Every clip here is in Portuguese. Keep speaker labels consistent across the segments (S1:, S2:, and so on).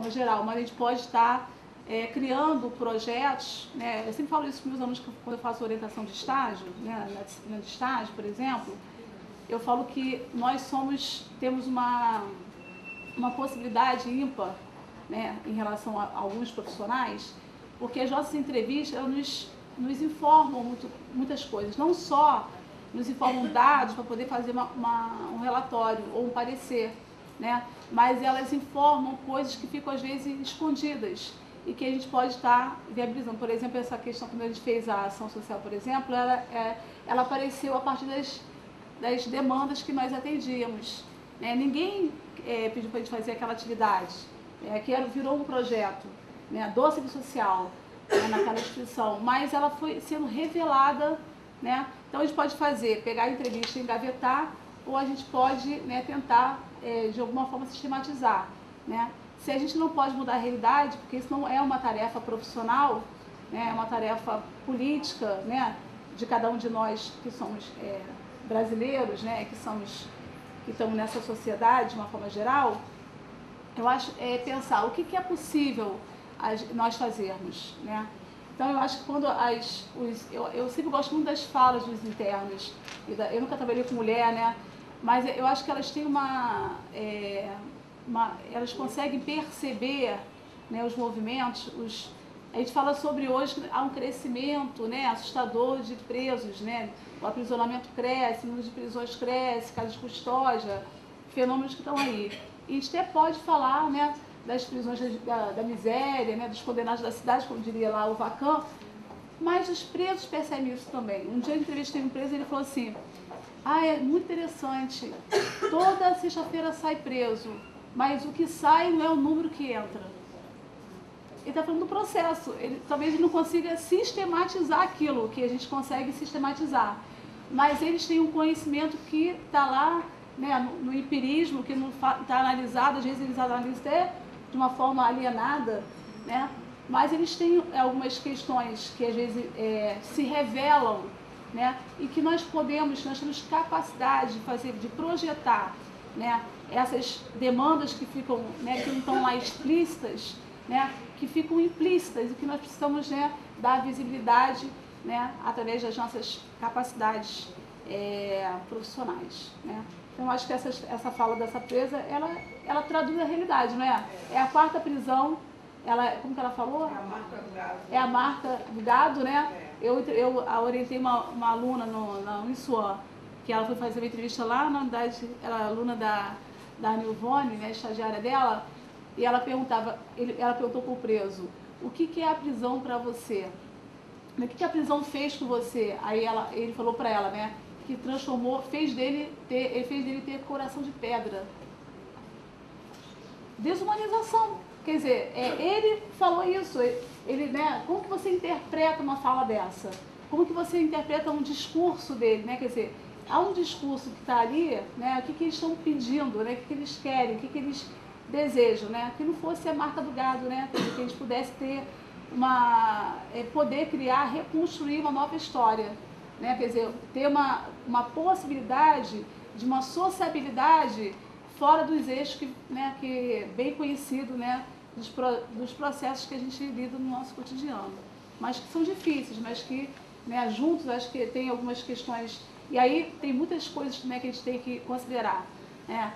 S1: geral, mas a gente pode estar criando projetos, né? Eu sempre falo isso com meus alunos quando eu faço orientação de estágio, né? Na disciplina de estágio, por exemplo, eu falo que nós temos uma possibilidade ímpar, né, em relação a alguns profissionais, porque as nossas entrevistas elas nos informam muitas coisas, não só nos informam dados para poder fazer um relatório ou um parecer, né, mas elas informam coisas que ficam às vezes escondidas e que a gente pode estar viabilizando. Por exemplo, essa questão, quando a gente fez a ação social, por exemplo, ela apareceu a partir das demandas que nós atendíamos. Ninguém pediu para a gente fazer aquela atividade, que virou um projeto, né, do serviço social, naquela instituição, mas ela foi sendo revelada, né? Então a gente pode pegar a entrevista e engavetar, ou a gente pode, né, tentar de alguma forma sistematizar, né? Se a gente não pode mudar a realidade, porque isso não é uma tarefa profissional, né, é uma tarefa política, né, de cada um de nós que somos brasileiros, né, que estamos nessa sociedade de uma forma geral, eu acho pensar o que é possível nós fazermos, né? Então eu acho que quando eu sempre gosto muito das falas dos internos, eu nunca trabalhei com mulher, né? Mas eu acho que elas têm elas conseguem perceber, né, os movimentos, a gente fala sobre hoje que há um crescimento, né, assustador de presos, né? O aprisionamento cresce, o número de prisões cresce, casos de custódia, fenômenos que estão aí. E a gente até pode falar, né, das prisões da miséria, né, dos condenados da cidade, como diria lá o Vacan, mas os presos percebem isso também. Um dia eu entrevistei um preso e ele falou assim: é muito interessante, toda sexta-feira sai preso, mas o que sai não é o número que entra. Ele está falando do processo, talvez ele não consiga sistematizar aquilo que a gente consegue sistematizar, mas eles têm um conhecimento que está lá, né, no empirismo, que não está analisado, às vezes eles analisam até de uma forma alienada, né, mas eles têm algumas questões que às vezes se revelam, né, e que nós temos capacidade de projetar, né, essas demandas que ficam, né, que não estão lá explícitas, né, que ficam implícitas e que nós precisamos, né, dar visibilidade, né, através das nossas capacidades profissionais, né. Então acho que essa fala dessa presa, ela traduz a realidade, não é? É a quarta prisão, como que ela falou?
S2: É a marca do gado.
S1: É a marca do gado, né? Eu orientei uma aluna na Uniswan, que ela foi fazer uma entrevista lá na unidade, ela é aluna da Nilvone, né, estagiária dela, e ela perguntou para o preso: o que é a prisão para você? O que a prisão fez com você? Aí ele falou para ela, né, que fez dele ter coração de pedra. Desumanização. Quer dizer, ele falou isso. Né, como que você interpreta uma fala dessa? Como que você interpreta um discurso dele, né? Quer dizer, há um discurso que está ali, né? O que eles estão pedindo, né? O que eles querem, o que eles desejam, né? Que não fosse a marca do gado, né? Quer dizer, que a gente pudesse ter poder criar, reconstruir uma nova história, né? Quer dizer, ter uma possibilidade de uma sociabilidade fora dos eixos que é bem conhecido, né, dos processos que a gente lida no nosso cotidiano, mas que são difíceis, mas que, né, juntos acho que tem algumas questões, e aí tem muitas coisas, né, que a gente tem que considerar, né?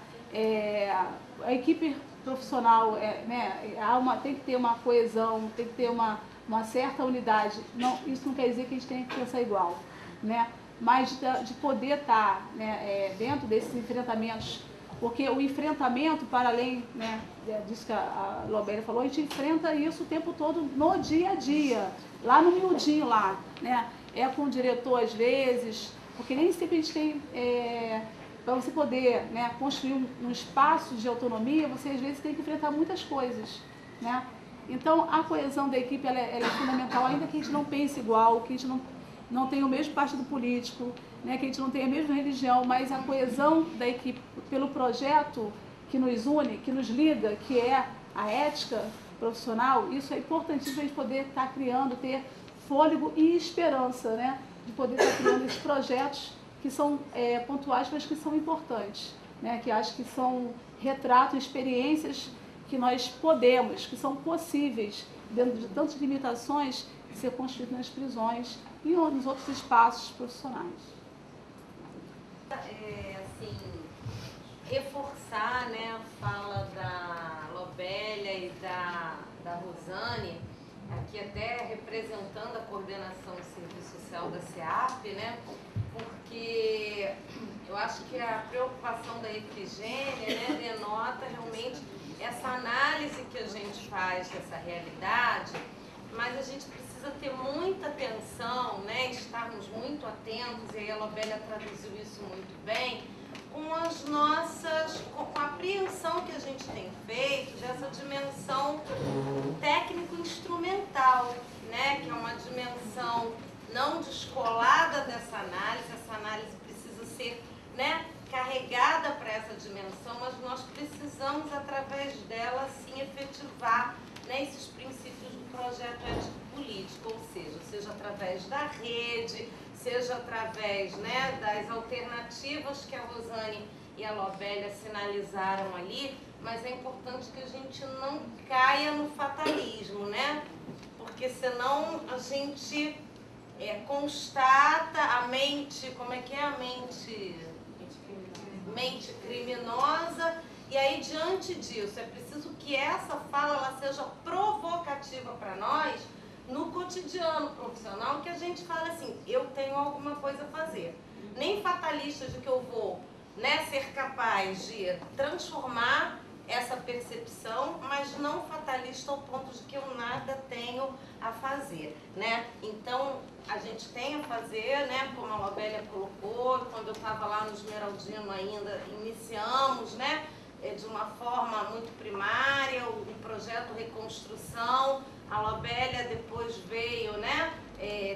S1: A equipe profissional, né, tem que ter uma coesão, tem que ter uma certa unidade. Não, isso não quer dizer que a gente tem que pensar igual, né? Mas de poder estar, né, dentro desses enfrentamentos, porque o enfrentamento, para além, né, disso que a Lobélia falou, a gente enfrenta isso o tempo todo no dia a dia, lá no miudinho lá, né? Com o diretor às vezes, porque nem sempre a gente tem, para você poder, né, construir um espaço de autonomia, você às vezes tem que enfrentar muitas coisas, né? Então a coesão da equipe ela é fundamental, ainda que a gente não pense igual, que a gente não tenha o mesmo partido político, né, que a gente não tenha a mesma religião, mas a coesão da equipe pelo projeto que nos une, que nos liga, que é a ética profissional, isso é importantíssimo para a gente poder estar criando, ter fôlego e esperança, né, de poder estar criando esses projetos que são pontuais, mas que são importantes, né, que acho que são retratos, experiências que nós podemos, que são possíveis, dentro de tantas limitações, ser construídos nas prisões e nos outros espaços profissionais.
S2: Assim, reforçar, né, a fala da Lobélia e da Rosane, aqui até representando a coordenação do Serviço Social da SEAP, né, porque eu acho que a preocupação da Efigênia, né, denota realmente essa análise que a gente faz dessa realidade, mas a gente precisa ter muita atenção, né, estarmos muito atentos, e a Lobélia traduziu isso muito bem, com as nossas, com a apreensão que a gente tem feito dessa dimensão técnico-instrumental, né, que é uma dimensão não descolada dessa análise, essa análise precisa ser, né, carregada para essa dimensão, mas nós precisamos, através dela, sim, efetivar, né, esses princípios do projeto ético-político, ou seja através da rede, seja através, né, das alternativas que a Rosane e a Lobélia sinalizaram ali, mas é importante que a gente não caia no fatalismo, né? Porque senão a gente constata a mente, como é que é a mente? Mente criminosa, e aí diante disso é preciso que essa fala ela seja provocativa para nós no cotidiano profissional, que a gente fala assim, eu tenho alguma coisa a fazer, nem fatalista de que eu vou, né, ser capaz de transformar essa percepção, mas não fatalista ao ponto de que eu nada tenho a fazer, né? Então, a gente tem a fazer, né, como a Lobélia colocou, quando eu estava lá no Esmeraldino ainda, iniciamos, né, de uma forma muito primária, o projeto Reconstrução, a Lobélia depois veio, né,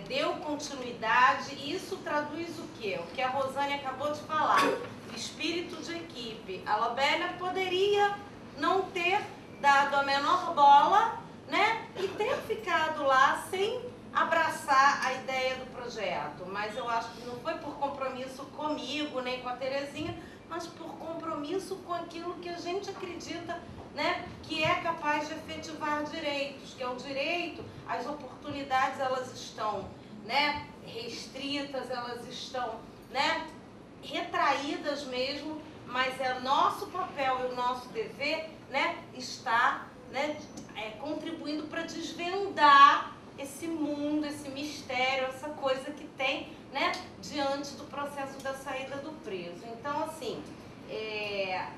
S2: deu continuidade, e isso traduz o quê? O que a Rosane acabou de falar, o espírito de equipe. A Lobélia poderia não ter dado a menor bola, né, e ter ficado lá sem abraçar a ideia do projeto, mas eu acho que não foi por compromisso comigo, nem com a Terezinha, mas por compromisso com aquilo que a gente acredita, né, que é capaz de efetivar direitos, que é o direito, as oportunidades elas estão, né, restritas, elas estão, né, retraídas mesmo, mas é nosso papel e o nosso dever, né, estar, né, contribuindo para desvendar esse mundo, esse mistério, essa coisa que tem, né, diante do processo da saída do preso. Então, assim,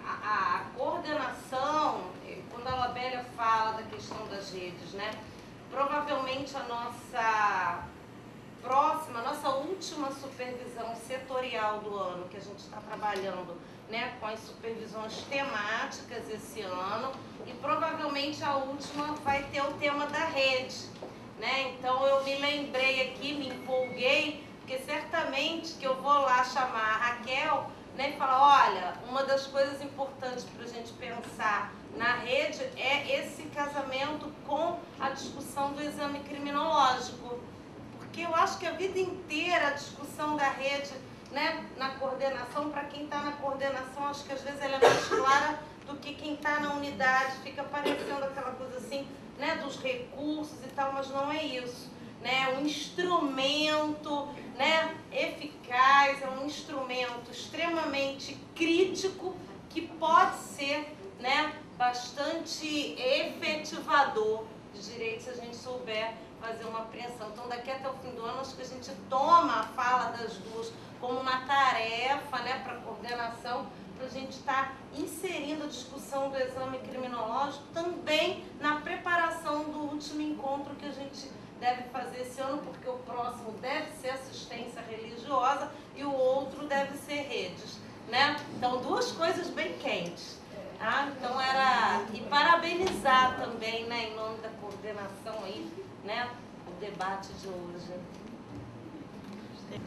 S2: a coordenação, quando a Lobélia fala da questão das redes, né, provavelmente a nossa última supervisão setorial do ano, que a gente está trabalhando, né, com as supervisões temáticas esse ano, e provavelmente a última vai ter o tema da rede, né? Então eu me lembrei aqui, me empolguei, porque certamente que eu vou lá chamar a Raquel, né, e falar, olha, uma das coisas importantes para a gente pensar na rede é esse casamento com a discussão do exame criminológico, porque eu acho que a vida inteira a discussão da rede, né, na coordenação, para quem está na coordenação, acho que às vezes ela é mais clara do que quem está na unidade, fica parecendo aquela coisa assim, né, dos recursos e tal, mas não é isso, né, é um instrumento, né, eficaz, é um instrumento extremamente crítico que pode ser, né, bastante efetivador de direitos se a gente souber fazer uma apreensão. Então, daqui até o fim do ano, acho que a gente toma a fala das duas como uma tarefa, né, para coordenação, para a gente estar inserindo a discussão do exame criminológico também na preparação do último encontro que a gente deve fazer esse ano, porque o próximo deve ser assistência religiosa e o outro deve ser redes, né? Então, duas coisas bem quentes. Tá? Então, e parabenizar também, né, em nome da coordenação aí, né, o debate de hoje.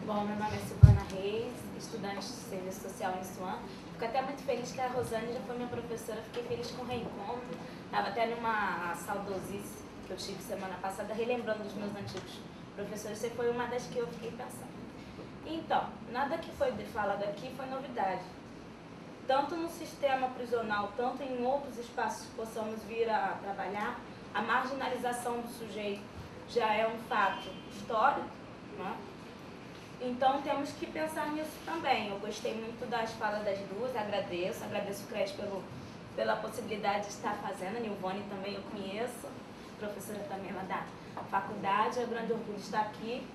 S3: Bom, meu nome é Silvana Reis, estudante de Serviço Social em Suan. Fico até muito feliz que a Rosane já foi minha professora, fiquei feliz com o reencontro. Estava até numa saudosice que eu tive semana passada, relembrando dos meus antigos professores. Você foi uma das que eu fiquei pensando. Então, nada que foi falado aqui foi novidade. tanto no sistema prisional, tanto em outros espaços que possamos vir a trabalhar, a marginalização do sujeito já é um fato histórico, né? Então temos que pensar nisso também. Eu gostei muito das falas das duas, agradeço o CRES pela possibilidade de estar fazendo, a Nilvone também eu conheço, professora também lá da faculdade, é um grande orgulho estar aqui.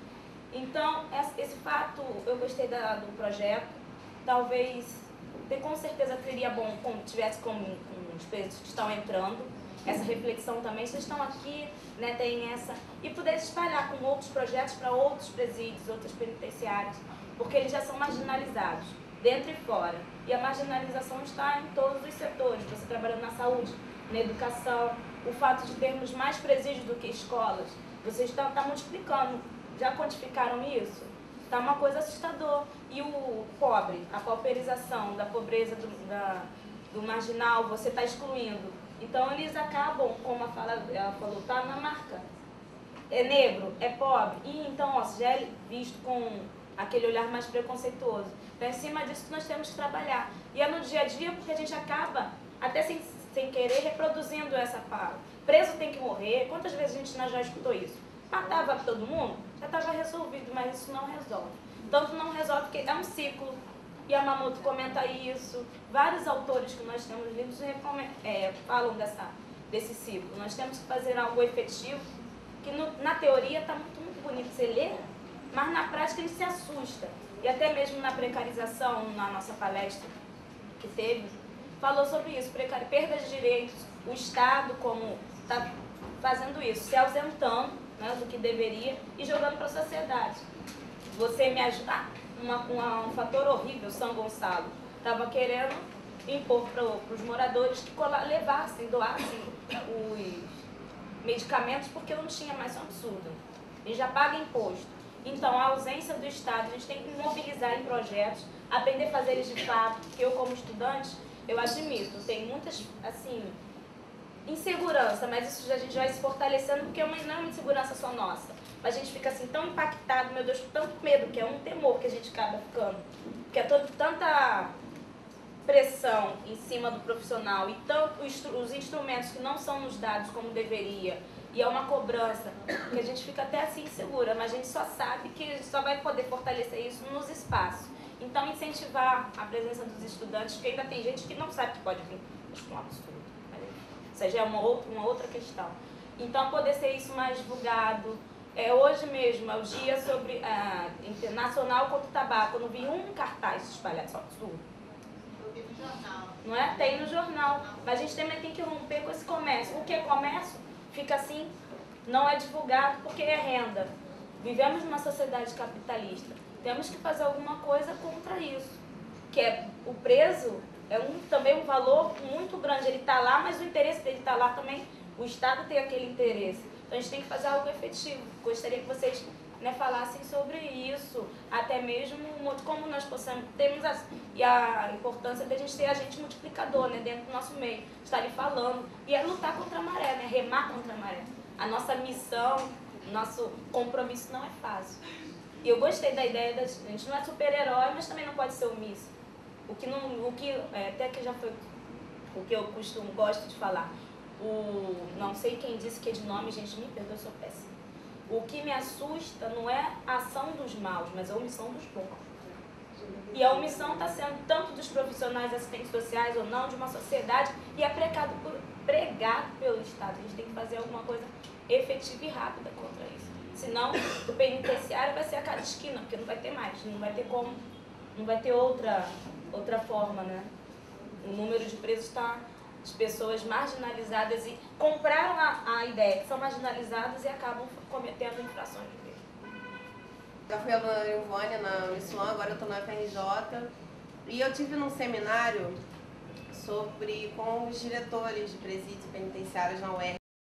S3: Então, esse fato, eu gostei do projeto, talvez, com certeza seria bom como tivesse com os presos que estão entrando, essa reflexão também, vocês estão aqui, né, tem essa, e poder espalhar com outros projetos para outros presídios, outras penitenciárias, porque eles já são marginalizados, dentro e fora. E a marginalização está em todos os setores, você trabalhando na saúde, na educação, o fato de termos mais presídios do que escolas, vocês estão multiplicando, já quantificaram isso? Está uma coisa assustadora. E o pobre, a pauperização da pobreza do marginal, você está excluindo. Então eles acabam, como ela falou, está na marca. É negro, é pobre. E então, ó, já é visto com aquele olhar mais preconceituoso. Então, em cima disso nós temos que trabalhar. E é no dia a dia porque a gente acaba, até sem querer, reproduzindo essa fala. Preso tem que morrer. Quantas vezes nós já escutou isso? Matava todo mundo? Já estava resolvido, mas isso não resolve. Tanto não resolve porque é um ciclo. Yamamoto comenta isso. Vários autores que nós temos lidos falam desse ciclo. Nós temos que fazer algo efetivo, que na teoria está muito bonito você ler, mas na prática ele se assusta. E até mesmo na precarização, na nossa palestra que teve, falou sobre isso, perda de direitos, o Estado como está fazendo isso, se ausentando, né, do que deveria e jogando para a sociedade. Você me ajudar? Um fator horrível, São Gonçalo estava querendo impor para os moradores que levassem, doassem os medicamentos porque não tinha mais, um absurdo. E já paga imposto. Então, a ausência do Estado, a gente tem que mobilizar em projetos, aprender a fazer eles de fato, porque eu, como estudante, eu admito, tem muitas, assim, insegurança, mas isso a gente vai se fortalecendo, porque não é uma insegurança só nossa. Mas a gente fica assim tão impactado, meu Deus, com tanto medo, que é um temor que a gente acaba ficando. Porque é tanta pressão em cima do profissional e tanto os instrumentos que não são nos dados como deveria. E é uma cobrança que a gente fica até assim insegura, mas a gente só sabe que a gente só vai poder fortalecer isso nos espaços. Então, incentivar a presença dos estudantes, porque ainda tem gente que não sabe que pode vir. Acho que é um absurdo. Ou seja, é uma outra questão. Então, poder ser isso mais divulgado. Hoje mesmo é o dia sobre internacional contra o tabaco. Eu não vi um cartaz espalhado, só absurdo.
S4: Eu vi no jornal.
S3: Não é? Tem no jornal. Mas a gente também tem que romper com esse comércio. O que é comércio? Fica assim, não é divulgado porque é renda. Vivemos numa sociedade capitalista. Temos que fazer alguma coisa contra isso. Que é o preso também um valor muito grande. Ele está lá, mas o interesse dele está lá também. O Estado tem aquele interesse. Então a gente tem que fazer algo efetivo. Gostaria que vocês falassem sobre isso, até mesmo como nós possamos, e a importância da gente ter agente multiplicador, né, dentro do nosso meio, estar ali falando, e é lutar contra a maré, né, remar contra a maré. A nossa missão, nosso compromisso não é fácil. E eu gostei da ideia a gente não é super-herói, mas também não pode ser omisso. Até que já foi o que eu gosto de falar. Não sei quem disse que é de nome, gente, me perdoa, eu sou péssima. O que me assusta não é a ação dos maus, mas a omissão dos bons. E a omissão está sendo tanto dos profissionais assistentes sociais ou não, de uma sociedade, e é pregado pelo Estado. A gente tem que fazer alguma coisa efetiva e rápida contra isso. Senão, o penitenciário vai ser a cada esquina, porque não vai ter mais, não vai ter como, não vai ter outra forma, né? O número de presos está... As pessoas marginalizadas e compraram a ideia que são marginalizadas e acabam cometendo infrações de lei.
S4: Já fui aluna da Nilvone na Uniswan, agora eu estou na FRJ. E eu tive num seminário com os diretores de presídios penitenciários na UERJ